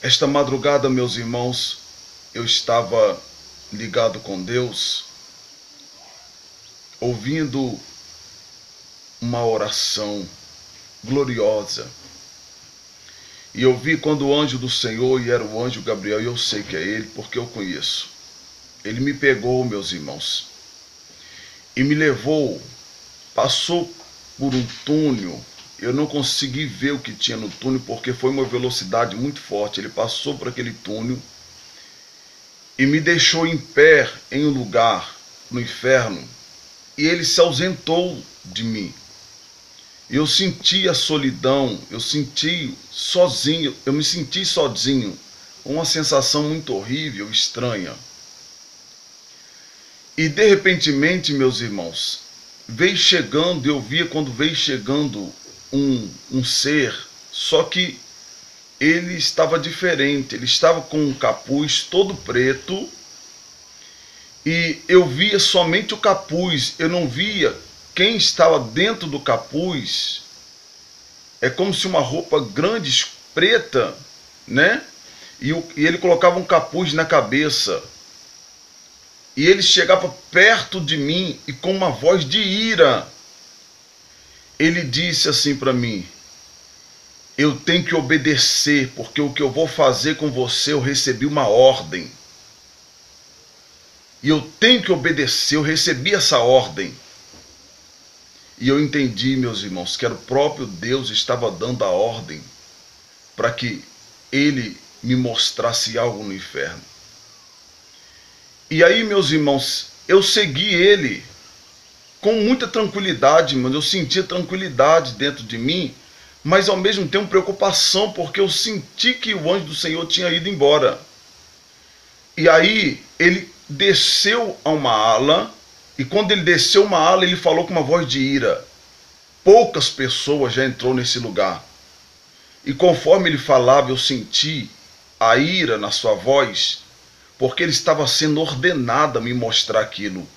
Esta madrugada, meus irmãos, eu estava ligado com Deus, ouvindo uma oração gloriosa. E eu vi quando o anjo do Senhor, e era o anjo Gabriel, e eu sei que é ele, porque eu conheço. Ele me pegou, meus irmãos, e me levou, passou por um túnel. Eu não consegui ver o que tinha no túnel, porque foi uma velocidade muito forte. Ele passou por aquele túnel e me deixou em pé em um lugar no inferno, e ele se ausentou de mim. Eu senti a solidão, eu senti sozinho, eu me senti sozinho, uma sensação muito horrível, estranha. E de repentemente, meus irmãos, veio chegando, eu via quando veio chegando um ser, só que ele estava diferente, ele estava com um capuz todo preto, e eu via somente o capuz, eu não via quem estava dentro do capuz. É como se uma roupa grande, preta, né? E ele colocava um capuz na cabeça. E ele chegava perto de mim e com uma voz de ira, ele disse assim para mim: eu tenho que obedecer, porque o que eu vou fazer com você, eu recebi uma ordem. E eu tenho que obedecer, eu recebi essa ordem. E eu entendi, meus irmãos, que era o próprio Deus que estava dando a ordem para que ele me mostrasse algo no inferno. E aí, meus irmãos, eu segui ele com muita tranquilidade, mano. Eu sentia tranquilidade dentro de mim, mas ao mesmo tempo preocupação, porque eu senti que o anjo do Senhor tinha ido embora. E aí ele desceu a uma ala, e quando ele desceu uma ala, ele falou com uma voz de ira. Poucas pessoas já entrou nesse lugar. E conforme ele falava, eu senti a ira na sua voz, porque ele estava sendo ordenado a me mostrar aquilo.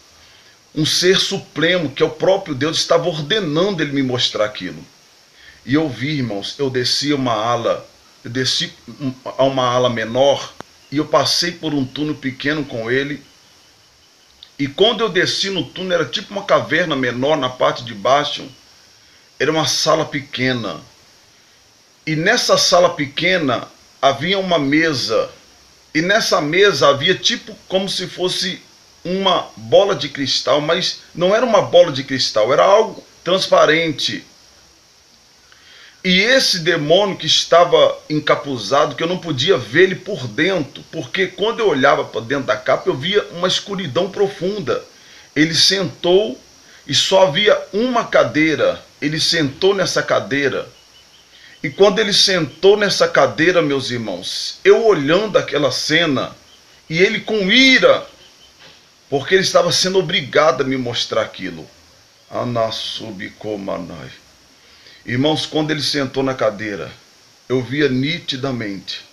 Um ser supremo, que é o próprio Deus, estava ordenando ele me mostrar aquilo. E eu vi, irmãos, eu desci a uma ala menor, e eu passei por um túnel pequeno com ele. E quando eu desci no túnel, era tipo uma caverna menor na parte de baixo. Era uma sala pequena. E nessa sala pequena havia uma mesa. E nessa mesa havia tipo como se fosse uma bola de cristal, mas não era uma bola de cristal, era algo transparente. E esse demônio que estava encapuzado, que eu não podia ver ele por dentro, porque quando eu olhava para dentro da capa, eu via uma escuridão profunda. Ele sentou e só havia uma cadeira. Ele sentou nessa cadeira. E quando ele sentou nessa cadeira, meus irmãos, eu olhando aquela cena, e ele com ira, porque ele estava sendo obrigado a me mostrar aquilo. Anasubikomanai. Irmãos, quando ele sentou na cadeira, eu via nitidamente.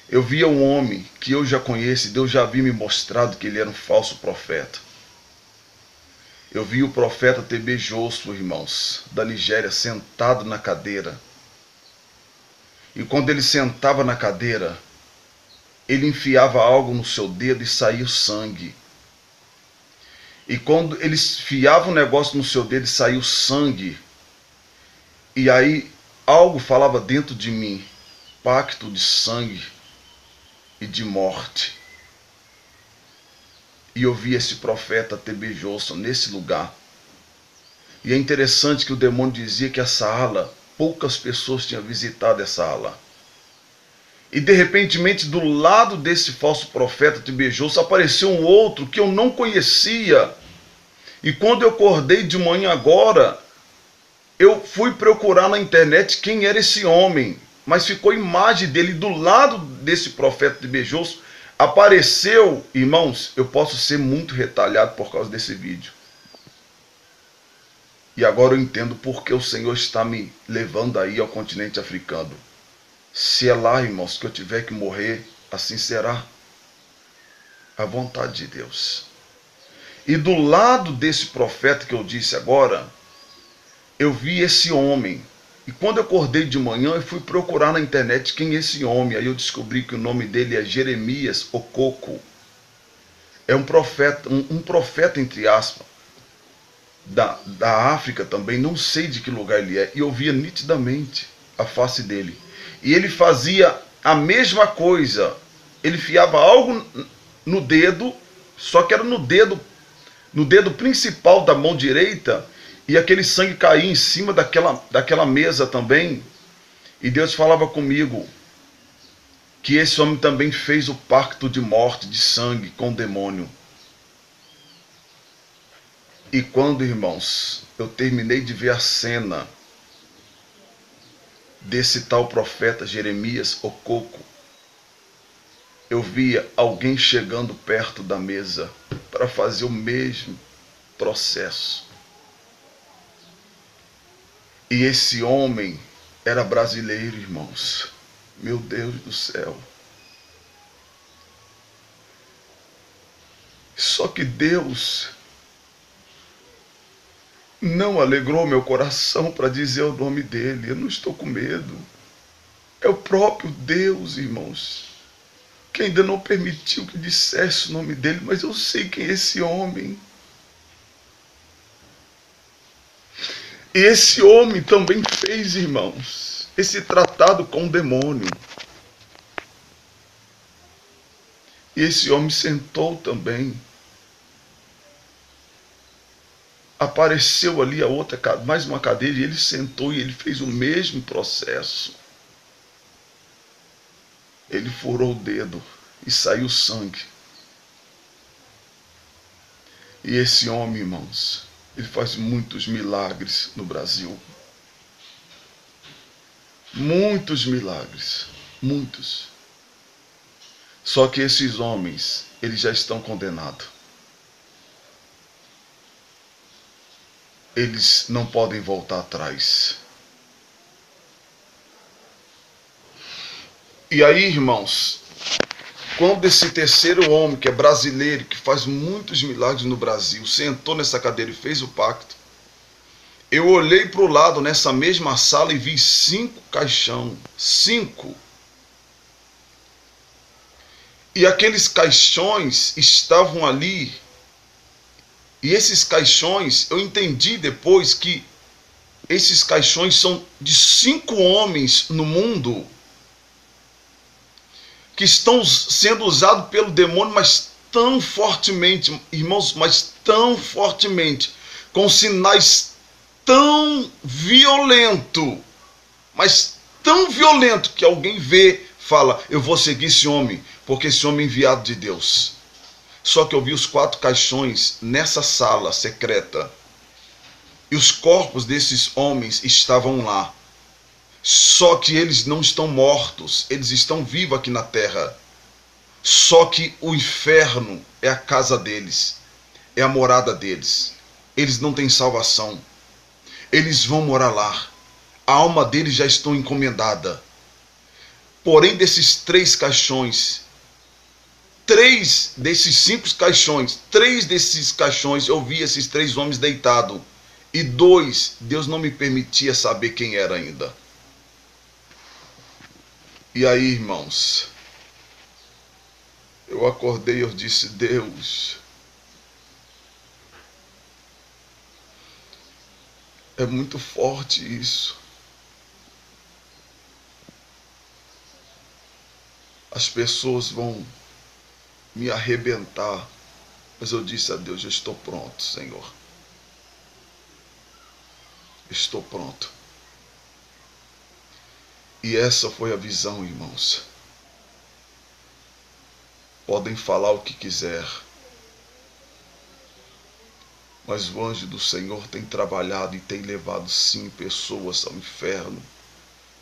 Eu via um homem que eu já conheço, Deus já havia me mostrado que ele era um falso profeta. Eu vi o profeta TB Joshua, irmãos, da Nigéria, sentado na cadeira. E quando ele sentava na cadeira, ele enfiava algo no seu dedo e saía o sangue. E quando ele enfiava um negócio no seu dedo e saía o sangue, e aí algo falava dentro de mim, pacto de sangue e de morte. E eu vi esse profeta TB Johnson nesse lugar. E é interessante que o demônio dizia que essa ala, poucas pessoas tinham visitado essa ala. E de repentemente, do lado desse falso profeta TB Johnson, apareceu um outro que eu não conhecia. E quando eu acordei de manhã agora, eu fui procurar na internet quem era esse homem. Mas ficou a imagem dele do lado desse profeta TB Johnson. Apareceu, irmãos, eu posso ser muito retalhado por causa desse vídeo. E agora eu entendo porque o Senhor está me levando aí ao continente africano. Se é lá, irmãos, que eu tiver que morrer, assim será. A vontade de Deus. E do lado desse profeta que eu disse agora, eu vi esse homem. E quando eu acordei de manhã, eu fui procurar na internet quem é esse homem. Aí eu descobri que o nome dele é Jeremias Okoko. É um profeta entre aspas, da África também, não sei de que lugar ele é. E eu via nitidamente a face dele. E ele fazia a mesma coisa. Ele fiava algo no dedo, só que era no dedo principal da mão direita, e aquele sangue caía em cima daquela mesa também. E Deus falava comigo que esse homem também fez o pacto de morte, de sangue com o demônio. E quando, irmãos, eu terminei de ver a cena desse tal profeta Jeremias Okoko, eu via alguém chegando perto da mesa para fazer o mesmo processo. E esse homem era brasileiro, irmãos. Meu Deus do céu. Só que Deus não alegrou meu coração para dizer o nome dele. Eu não estou com medo. É o próprio Deus, irmãos, que ainda não permitiu que dissesse o nome dele, mas eu sei quem é esse homem. E esse homem também fez, irmãos, esse tratado com o demônio. E esse homem sentou também. Apareceu ali a outra, mais uma cadeira, e ele sentou e ele fez o mesmo processo. Ele furou o dedo e saiu sangue. E esse homem, irmãos, ele faz muitos milagres no Brasil. Muitos milagres. Muitos. Só que esses homens, eles já estão condenados. Eles não podem voltar atrás. E aí, irmãos, quando esse terceiro homem, que é brasileiro, que faz muitos milagres no Brasil, sentou nessa cadeira e fez o pacto, eu olhei para o lado nessa mesma sala e vi 5 caixão. 5. E aqueles caixões estavam ali. E esses caixões, eu entendi depois que esses caixões são de 5 homens no mundo que estão sendo usados pelo demônio, mas tão fortemente, irmãos, mas tão fortemente, com sinais tão violentos, mas tão violento que alguém vê, fala, eu vou seguir esse homem, porque esse homem é enviado de Deus. Só que eu vi os 4 caixões nessa sala secreta. E os corpos desses homens estavam lá. Só que eles não estão mortos, eles estão vivos aqui na terra. Só que o inferno é a casa deles, é a morada deles. Eles não têm salvação. Eles vão morar lá. A alma deles já está encomendada. Porém, desses 3 caixões, 3 desses 5 caixões, 3 desses caixões eu vi esses 3 homens deitados. E 2, Deus não me permitia saber quem era ainda. E aí, irmãos, eu acordei e eu disse, Deus, é muito forte isso. As pessoas vão me arrebentar. Mas eu disse a Deus, eu estou pronto, Senhor. Estou pronto. E essa foi a visão, irmãos. Podem falar o que quiser, mas o anjo do Senhor tem trabalhado e tem levado sim pessoas ao inferno.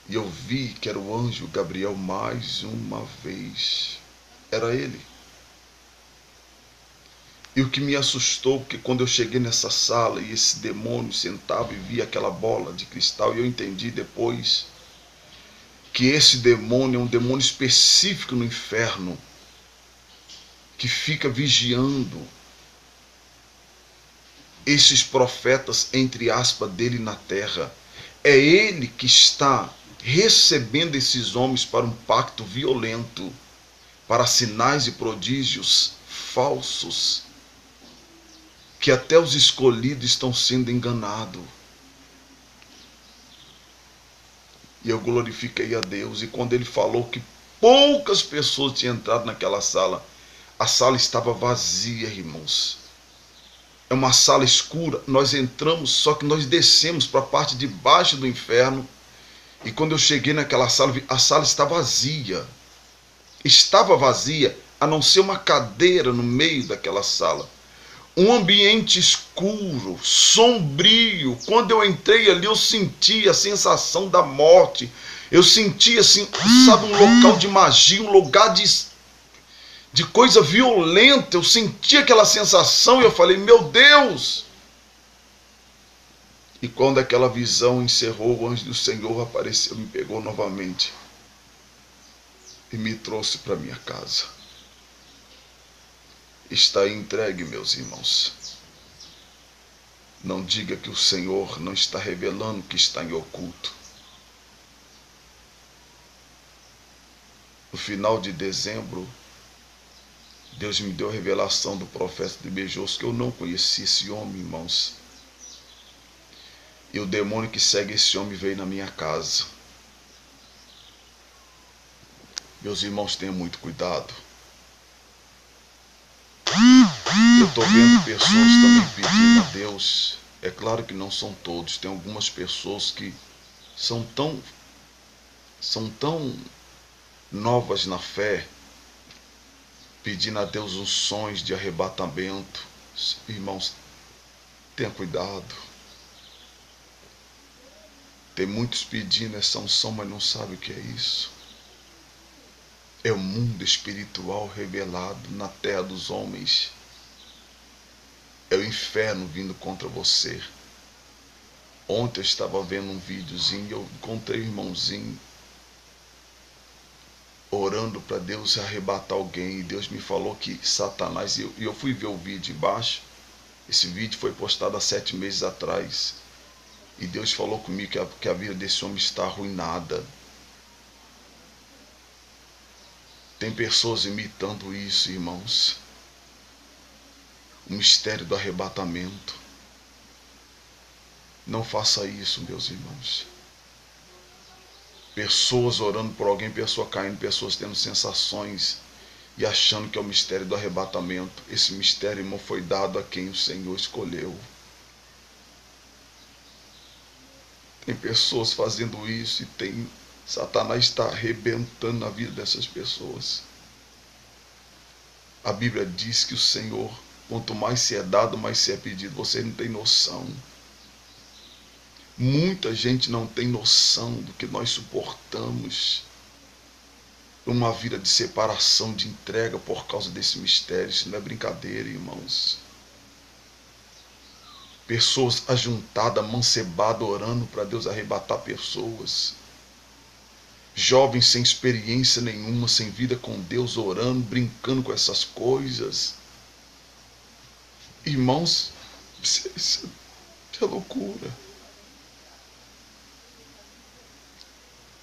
E eu vi que era o anjo Gabriel mais uma vez. Era ele. E o que me assustou, porque quando eu cheguei nessa sala e esse demônio sentava e via aquela bola de cristal, e eu entendi depois que esse demônio é um demônio específico no inferno, que fica vigiando esses profetas, entre aspas, dele na terra. é ele que está recebendo esses homens para um pacto violento, para sinais e prodígios falsos, que até os escolhidos estão sendo enganados. E eu glorifiquei a Deus. E quando ele falou que poucas pessoas tinham entrado naquela sala, a sala estava vazia, irmãos. É uma sala escura. Nós entramos, só que nós descemos para a parte de baixo do inferno. E quando eu cheguei naquela sala, a sala está vazia. Estava vazia, a não ser uma cadeira no meio daquela sala. Um ambiente escuro, sombrio. Quando eu entrei ali, eu senti a sensação da morte. Eu senti assim, sabe, um local de magia, um lugar de coisa violenta. Eu senti aquela sensação e eu falei, meu Deus! E quando aquela visão encerrou, o anjo do Senhor apareceu, me pegou novamente e me trouxe para minha casa. Está entregue, meus irmãos. Não diga que o Senhor não está revelando o que está em oculto. No final de dezembro, Deus me deu a revelação do profeta de Bejoz, que eu não conhecia esse homem, irmãos. E o demônio que segue esse homem veio na minha casa. Meus irmãos, tenham muito cuidado. Eu estou vendo pessoas também pedindo a Deus. É claro que não são todos. Tem algumas pessoas que são tão novas na fé, pedindo a Deus uns sonhos de arrebatamento. Irmãos, tenha cuidado. Tem muitos pedindo essa unção, mas não sabem o que é isso. É o mundo espiritual revelado na terra dos homens. É o inferno vindo contra você. Ontem eu estava vendo um videozinho e eu encontrei um irmãozinho orando para Deus arrebatar alguém. E Deus me falou que Satanás... E eu fui ver o vídeo embaixo. Esse vídeo foi postado há 7 meses atrás. E Deus falou comigo que a vida desse homem está arruinada. Tem pessoas imitando isso, irmãos. O mistério do arrebatamento. Não faça isso, meus irmãos. Pessoas orando por alguém, pessoa caindo, pessoas tendo sensações e achando que é o mistério do arrebatamento. Esse mistério, irmão, foi dado a quem o Senhor escolheu. Tem pessoas fazendo isso e Satanás está arrebentando a vida dessas pessoas. A Bíblia diz que o Senhor, quanto mais se é dado, mais se é pedido. Você não tem noção. Muita gente não tem noção do que nós suportamos. Uma vida de separação, de entrega por causa desse mistério. Isso não é brincadeira, irmãos. Pessoas ajuntadas, amancebadas, orando para Deus arrebatar pessoas. Jovens sem experiência nenhuma, sem vida com Deus, orando, brincando com essas coisas. Irmãos, isso é loucura.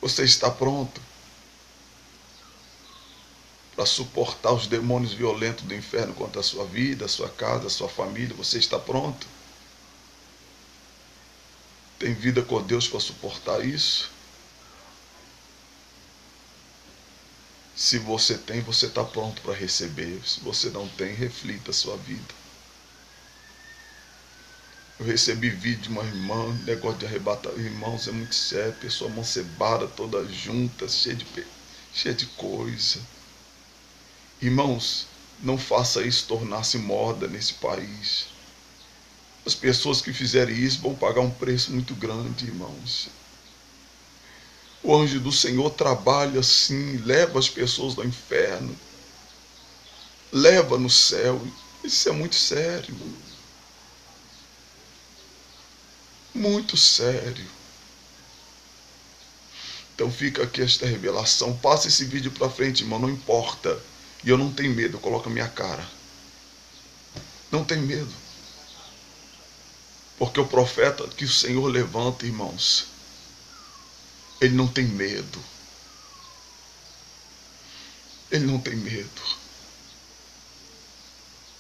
Você está pronto para suportar os demônios violentos do inferno contra a sua vida, a sua casa, a sua família? Você está pronto? Tem vida com Deus para suportar isso? Se você tem, você está pronto para receber. Se você não tem, reflita a sua vida. Eu recebi vídeo de uma irmã, negócio de arrebatar. Irmãos, é muito sério. Pessoa mancebada, toda junta, cheia de coisa. Irmãos, não faça isso tornar-se moda nesse país. As pessoas que fizerem isso vão pagar um preço muito grande, irmãos. O anjo do Senhor trabalha assim, leva as pessoas ao inferno, leva no céu. Isso é muito sério. Muito sério. Então fica aqui esta revelação. Passa esse vídeo para frente, irmão, não importa. E eu não tenho medo, coloca a minha cara. Não tem medo. Porque o profeta que o Senhor levanta, irmãos, Ele não tem medo. Ele não tem medo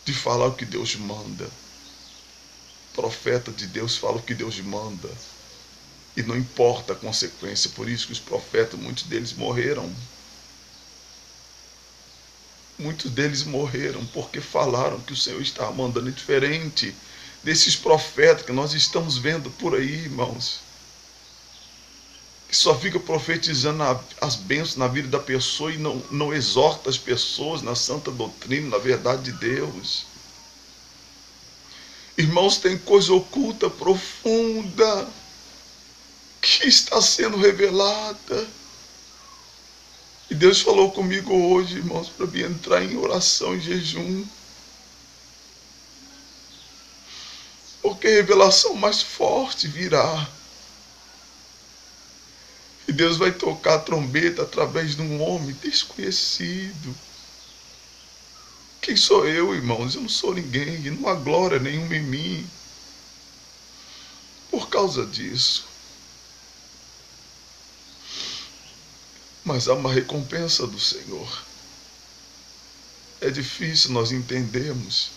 de falar o que Deus manda. Profeta de Deus fala o que Deus manda. E não importa a consequência. Por isso que os profetas, muitos deles morreram. Muitos deles morreram porque falaram que o Senhor estava mandando diferente desses profetas que nós estamos vendo por aí, irmãos. Que só fica profetizando as bênçãos na vida da pessoa e não exorta as pessoas na santa doutrina, na verdade de Deus. Irmãos, tem coisa oculta, profunda, que está sendo revelada. E Deus falou comigo hoje, irmãos, para mim entrar em oração e jejum. Porque a revelação mais forte virá. E Deus vai tocar a trombeta através de um homem desconhecido. Quem sou eu, irmãos? Eu não sou ninguém, e não há glória nenhuma em mim. Por causa disso. Mas há uma recompensa do Senhor. É difícil nós entendermos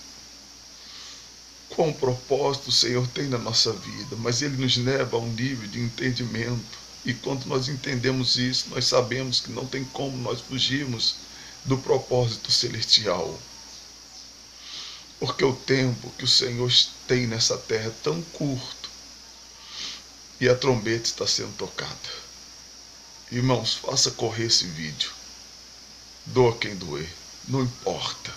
qual propósito o Senhor tem na nossa vida, mas Ele nos leva a um nível de entendimento. E quando nós entendemos isso, nós sabemos que não tem como nós fugirmos do propósito celestial. Porque o tempo que o Senhor tem nessa terra é tão curto e a trombeta está sendo tocada. Irmãos, faça correr esse vídeo. Doa quem doer, não importa.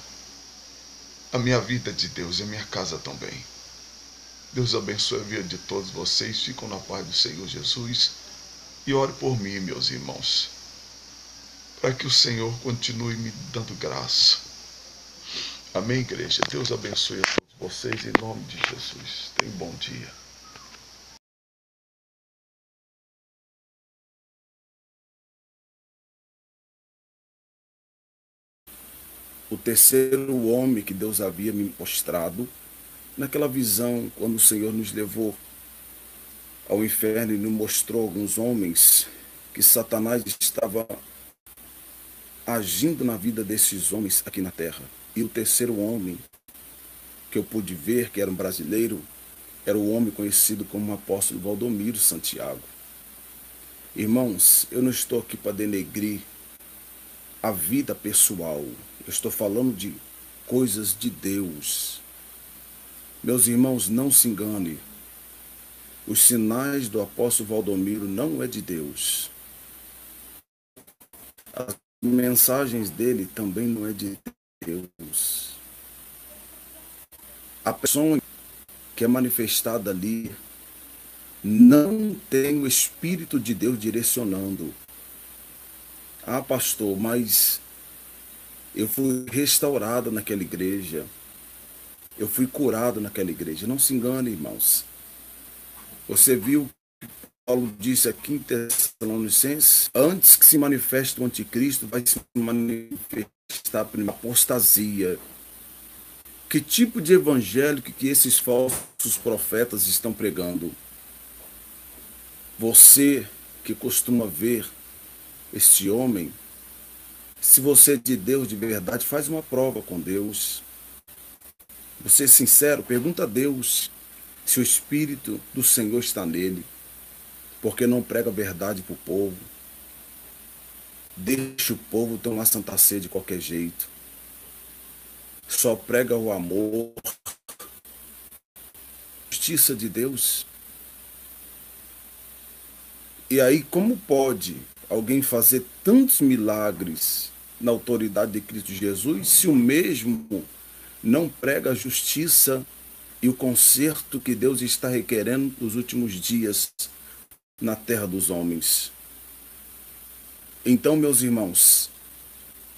A minha vida é de Deus e a minha casa também. Deus abençoe a vida de todos vocês. Ficam na paz do Senhor Jesus. E ore por mim, meus irmãos, para que o Senhor continue me dando graça. Amém, igreja? Deus abençoe a todos vocês em nome de Jesus. Tenham um bom dia. O terceiro homem que Deus havia me mostrado, naquela visão, quando o Senhor nos levou ao inferno e nos mostrou alguns homens que Satanás estava agindo na vida desses homens aqui na terra. E o terceiro homem que eu pude ver, que era um brasileiro, era o homem conhecido como o apóstolo Valdomiro Santiago. Irmãos, eu não estou aqui para denegrir a vida pessoal. Eu estou falando de coisas de Deus. Meus irmãos, não se engane. Os sinais do apóstolo Valdomiro não é de Deus. As mensagens dele também não é de Deus. A pessoa que é manifestada ali não tem o Espírito de Deus direcionando. Ah, pastor, mas eu fui restaurado naquela igreja. Eu fui curado naquela igreja. Não se engane, irmãos. Você viu que Paulo disse aqui em Tessalonicenses? Antes que se manifeste o anticristo, vai se manifestar a primeira apostasia. Que tipo de evangelho que esses falsos profetas estão pregando? Você que costuma ver este homem, se você é de Deus de verdade, faz uma prova com Deus. Você é sincero, pergunta a Deus se o Espírito do Senhor está nele, porque não prega a verdade para o povo. Deixa o povo tomar santa ceia de qualquer jeito. Só prega o amor, a justiça de Deus. E aí, como pode alguém fazer tantos milagres na autoridade de Cristo Jesus se o mesmo não prega a justiça e o conserto que Deus está requerendo nos últimos dias na terra dos homens? Então, meus irmãos,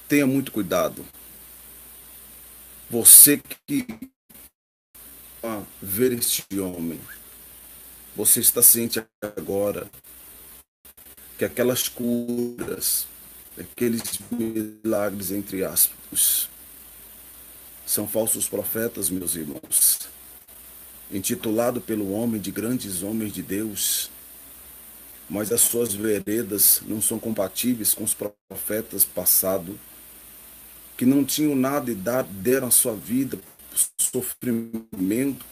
tenha muito cuidado. Você que ver este homem, você está ciente agora que aquelas curas, aqueles milagres, entre aspas, são falsos profetas, meus irmãos, intitulado pelo homem de grandes homens de Deus, mas as suas veredas não são compatíveis com os profetas passados, que não tinham nada e deram a sua vida sofrimento.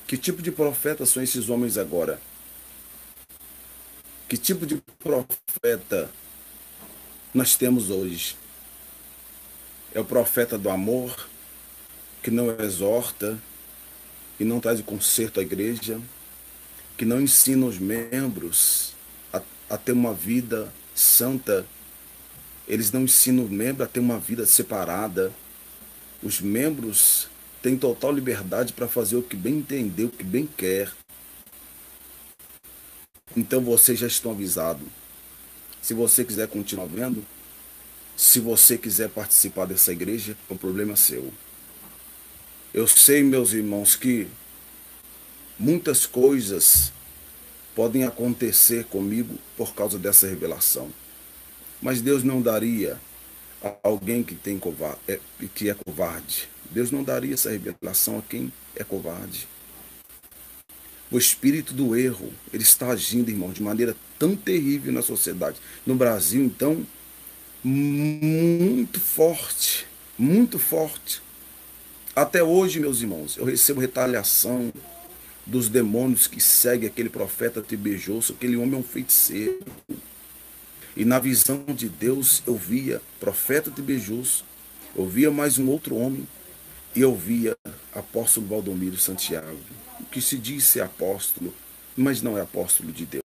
Que tipo de profetas são esses homens agora? Que tipo de profeta nós temos hoje? É o profeta do amor, que não exorta e não traz o conserto à igreja, que não ensina os membros a ter uma vida santa. Eles não ensinam o membro a ter uma vida separada. Os membros têm total liberdade para fazer o que bem entender, o que bem quer. Então vocês já estão avisados. Se você quiser continuar vendo, se você quiser participar dessa igreja, o problema é seu. Eu sei, meus irmãos, que muitas coisas podem acontecer comigo por causa dessa revelação. Mas Deus não daria a alguém que é covarde. Deus não daria essa revelação a quem é covarde. O espírito do erro, ele está agindo, irmão, de maneira tão terrível na sociedade. No Brasil, então, muito forte, muito forte. Até hoje, meus irmãos, eu recebo retaliação dos demônios que seguem aquele profeta tribejoso. Aquele homem é um feiticeiro. E na visão de Deus, eu via profeta tribejoso, eu via mais um outro homem, e eu via apóstolo Valdomiro Santiago, que se diz ser apóstolo, mas não é apóstolo de Deus.